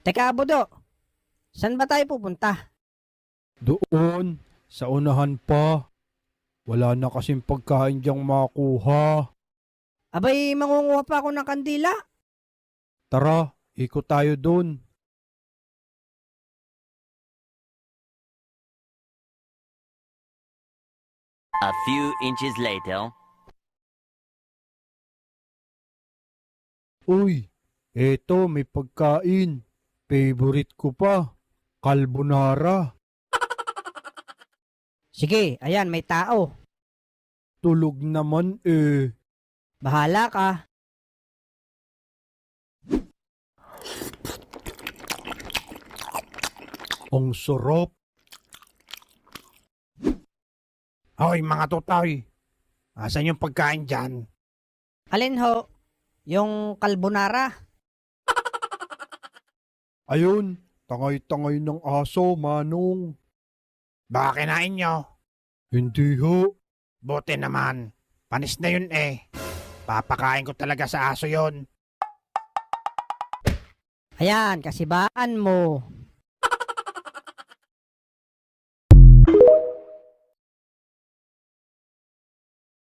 Teka, Budo. Saan ba tayo pupunta? Doon, sa unahan pa. Wala na kasing pagkain diyang makuha. Abay, mangunguha pa ako ng kandila. Tara, ikot tayo doon. A few inches later. Uy, eto may pagkain. Favorite ko pa. Carbonara. Sige, ayan, may tao. Tulog naman eh. Bahala ka. Ang sarap. Hoy mga tutay, asan yung pagkain dyan? Alin ho? Yung carbonara. Ayun, tangay-tangay ng aso, Manong. Baka kinain nyo? Hindi ho. Buti naman, panis na yun eh. Papakain ko talaga sa aso yon. Ayan, kasibaan mo.